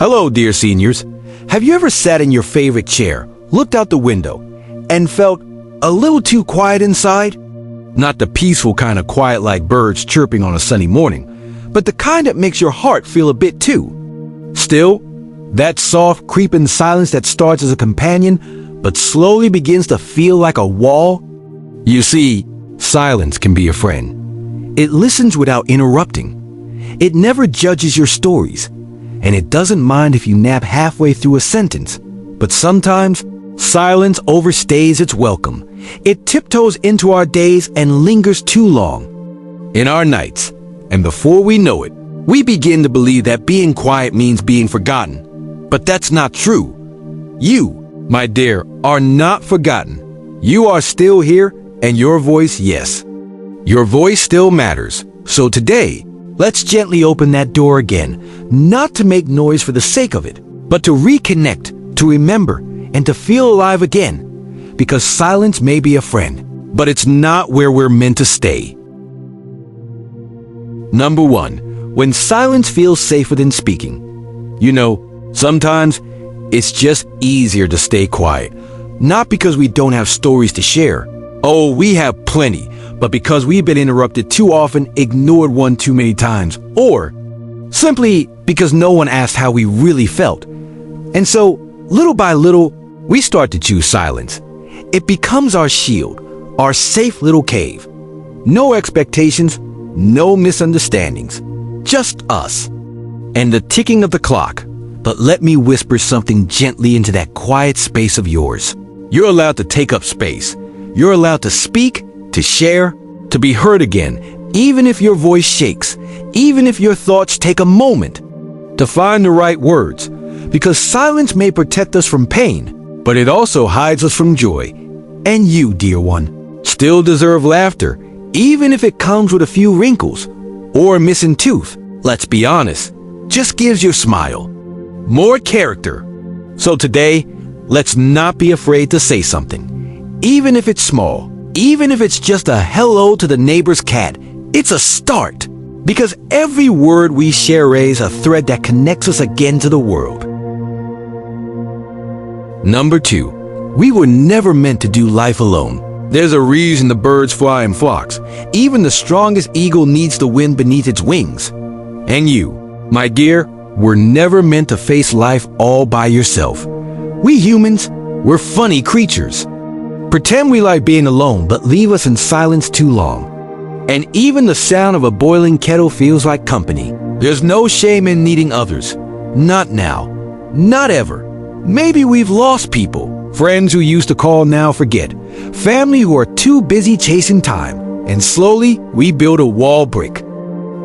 Hello, dear seniors. Have you ever sat in your favorite chair, looked out the window, and felt a little too quiet inside? Not the peaceful kind of quiet like birds chirping on a sunny morning, but the kind that makes your heart feel a bit too. Still, that soft, creeping silence that starts as a companion, but slowly begins to feel like a wall? You see, silence can be a friend. It listens without interrupting. It never judges your stories, and it doesn't mind if you nap halfway through a sentence. But sometimes, silence overstays its welcome. It tiptoes into our days and lingers too long. In our nights, and before we know it, we begin to believe that being quiet means being forgotten. But that's not true. You, my dear, are not forgotten. You are still here, and your voice, yes. Your voice still matters. So today, let's gently open that door again, not to make noise for the sake of it, but to reconnect, to remember, and to feel alive again. Because silence may be a friend, but it's not where we're meant to stay. Number 1, when silence feels safer than speaking. You know, sometimes it's just easier to stay quiet. Not because we don't have stories to share. Oh, we have plenty. But because we've been interrupted too often, ignored one too many times, or simply because no one asked how we really felt. And so, little by little, we start to choose silence. It becomes our shield, our safe little cave. No expectations, no misunderstandings, just us. And the ticking of the clock. But let me whisper something gently into that quiet space of yours. You're allowed to take up space. You're allowed to speak, to share, to be heard again, even if your voice shakes, even if your thoughts take a moment to find the right words, because silence may protect us from pain, but it also hides us from joy. And you, dear one, still deserve laughter, even if it comes with a few wrinkles or a missing tooth. Let's be honest, just gives you a smile, more character. So today, let's not be afraid to say something, even if it's small. Even if it's just a hello to the neighbor's cat, it's a start. Because every word we share is a thread that connects us again to the world. Number 2, we were never meant to do life alone. There's a reason the birds fly in flocks. Even the strongest eagle needs the wind beneath its wings. And you, my dear, were never meant to face life all by yourself. We humans, we're funny creatures. Pretend we like being alone, but leave us in silence too long. And even the sound of a boiling kettle feels like company. There's no shame in needing others. Not now. Not ever. Maybe we've lost people. Friends who used to call now forget. Family who are too busy chasing time. And slowly, we build a wall brick.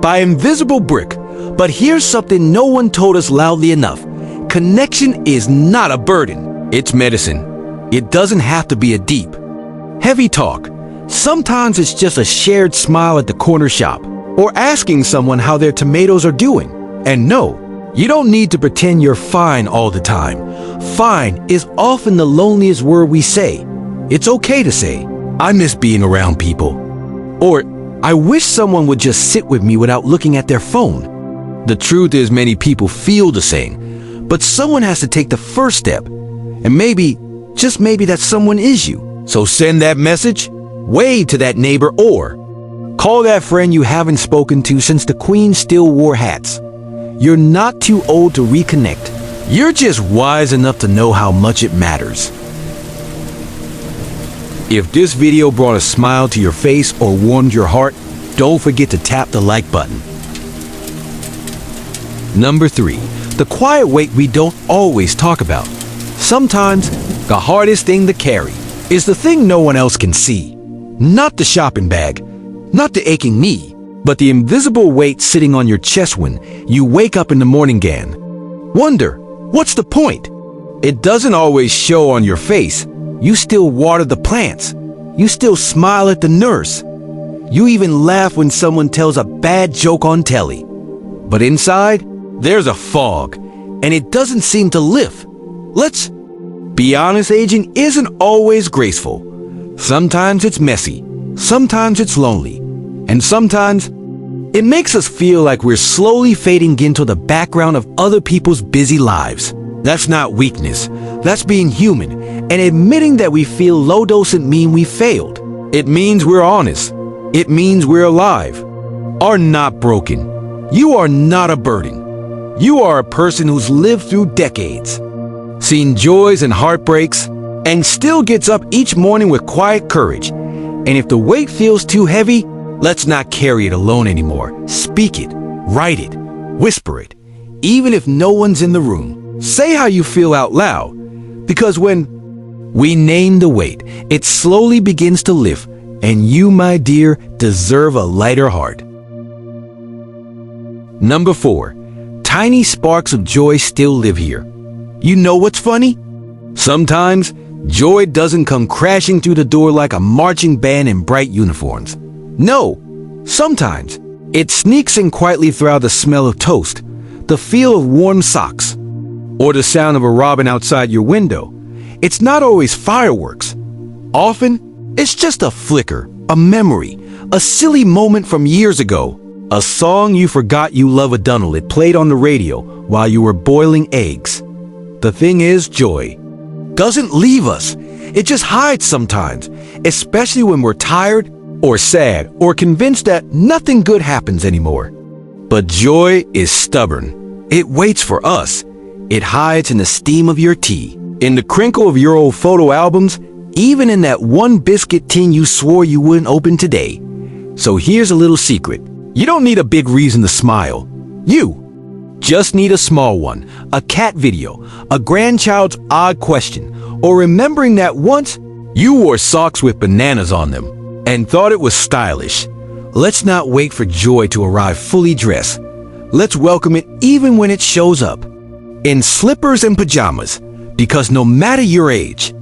By invisible brick. But here's something no one told us loudly enough. Connection is not a burden. It's medicine. It doesn't have to be a deep, heavy talk. Sometimes it's just a shared smile at the corner shop, or asking someone how their tomatoes are doing. And no, you don't need to pretend you're fine all the time. Fine is often the loneliest word we say. It's okay to say, I miss being around people. Or, I wish someone would just sit with me without looking at their phone. The truth is many people feel the same, but someone has to take the first step. And maybe, just maybe that someone is you. So send that message, wave to that neighbor, or call that friend you haven't spoken to since the Queen still wore hats. You're not too old to reconnect. You're just wise enough to know how much it matters. If this video brought a smile to your face or warmed your heart, don't forget to tap the like button. Number 3, the quiet weight we don't always talk about. Sometimes, the hardest thing to carry is the thing no one else can see. Not the shopping bag, not the aching knee, but the invisible weight sitting on your chest when you wake up in the morning again. Wonder, what's the point? It doesn't always show on your face. You still water the plants. You still smile at the nurse. You even laugh when someone tells a bad joke on telly. But inside, there's a fog, and it doesn't seem to lift. Let's be honest, aging isn't always graceful. Sometimes it's messy, sometimes it's lonely, and sometimes It makes us feel like we're slowly fading into the background of other people's busy lives. That's not weakness. That's being human. And admitting that we feel low doesn't mean we failed. It means we're honest. It means we're alive. Are not broken. You are not a burden. You are a person who's lived through decades, seen joys and heartbreaks, and still gets up each morning with quiet courage. And if the weight feels too heavy, let's not carry it alone anymore. Speak it, write it, whisper it, even if no one's in the room. Say how you feel out loud, because when we name the weight, it slowly begins to lift, and you, my dear, deserve a lighter heart. Number 4. Tiny sparks of joy still live here. You know what's funny? Sometimes, joy doesn't come crashing through the door like a marching band in bright uniforms. No, sometimes it sneaks in quietly throughout the smell of toast, the feel of warm socks, or the sound of a robin outside your window. It's not always fireworks. Often, it's just a flicker, a memory, a silly moment from years ago, a song you forgot you love a dunnel it played on the radio while you were boiling eggs. The thing is, joy doesn't leave us. It just hides sometimes, especially when we're tired or sad or convinced that nothing good happens anymore. But joy is stubborn. It waits for us. It hides in the steam of your tea, in the crinkle of your old photo albums, even in that one biscuit tin you swore you wouldn't open today. So here's a little secret. You don't need a big reason to smile. You just need a small one, a cat video, a grandchild's odd question, or remembering that once you wore socks with bananas on them and thought it was stylish. Let's not wait for joy to arrive fully dressed. Let's welcome it even when it shows up in slippers and pajamas, because no matter your age,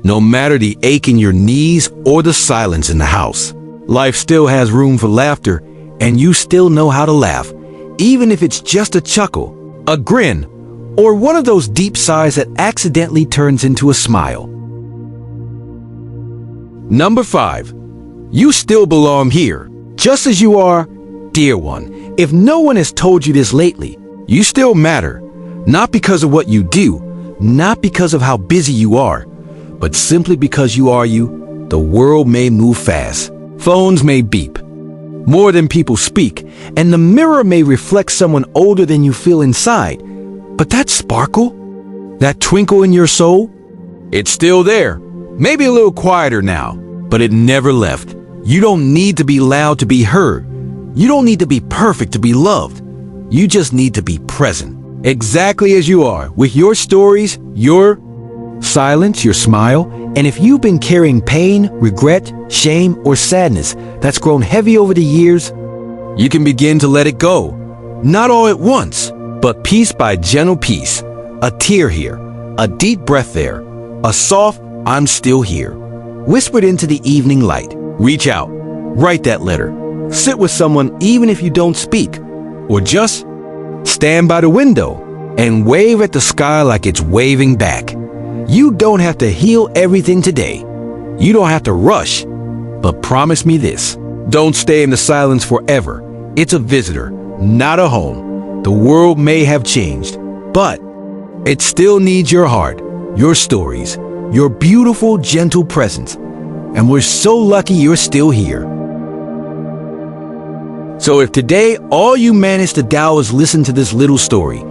no matter the ache in your knees or the silence in the house, life still has room for laughter, and you still know how to laugh, even if it's just a chuckle, a grin, or one of those deep sighs that accidentally turns into a smile. Number 5. You still belong here, just as you are, dear one. If no one has told you this lately, you still matter, not because of what you do, not because of how busy you are, but simply because you are you. The world may move fast, phones may beep more than people speak, and the mirror may reflect someone older than you feel inside. But that sparkle, that twinkle in your soul, it's still there. Maybe a little quieter now, but it never left. You don't need to be loud to be heard. You don't need to be perfect to be loved. You just need to be present, exactly as you are, with your stories, your silence, your smile. And if you've been carrying pain, regret, shame, or sadness that's grown heavy over the years, you can begin to let it go. Not all at once, but piece by gentle piece. A tear here, a deep breath there, a soft, "I'm still here," whispered into the evening light. Reach out, write that letter, sit with someone even if you don't speak, or just stand by the window and wave at the sky like it's waving back. You don't have to heal everything today. You don't have to rush. But promise me this. Don't stay in the silence forever. It's a visitor, not a home. The world may have changed, but it still needs your heart, your stories, your beautiful, gentle presence. And we're so lucky you're still here. So if today all you managed to do is listen to this little story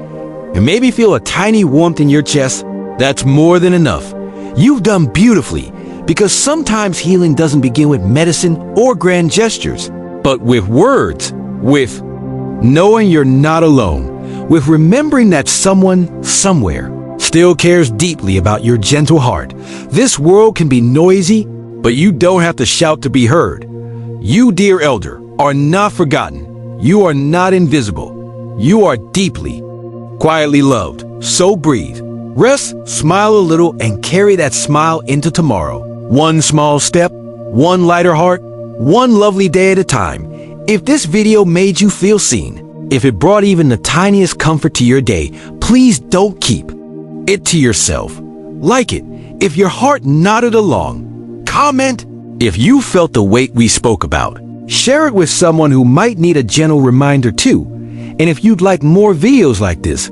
and maybe feel a tiny warmth in your chest, that's more than enough. You've done beautifully, because sometimes healing doesn't begin with medicine or grand gestures, but with words, with knowing you're not alone, with remembering that someone, somewhere, still cares deeply about your gentle heart. This world can be noisy, but you don't have to shout to be heard. You, dear elder, are not forgotten. You are not invisible. You are deeply, quietly loved. So breathe. Rest, smile a little, and carry that smile into tomorrow. One small step, one lighter heart, one lovely day at a time. If this video made you feel seen, if it brought even the tiniest comfort to your day, please don't keep it to yourself. Like it if your heart nodded along. Comment if you felt the weight we spoke about. Share it with someone who might need a gentle reminder too. And if you'd like more videos like this,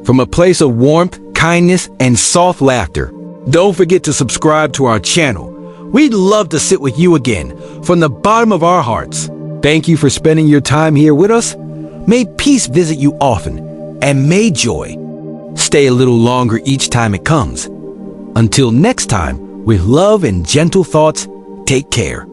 from a place of warmth, kindness, and soft laughter, don't forget to subscribe to our channel. We'd love to sit with you again from the bottom of our hearts. Thank you for spending your time here with us. May peace visit you often, and may joy stay a little longer each time it comes. Until next time, with love and gentle thoughts, take care.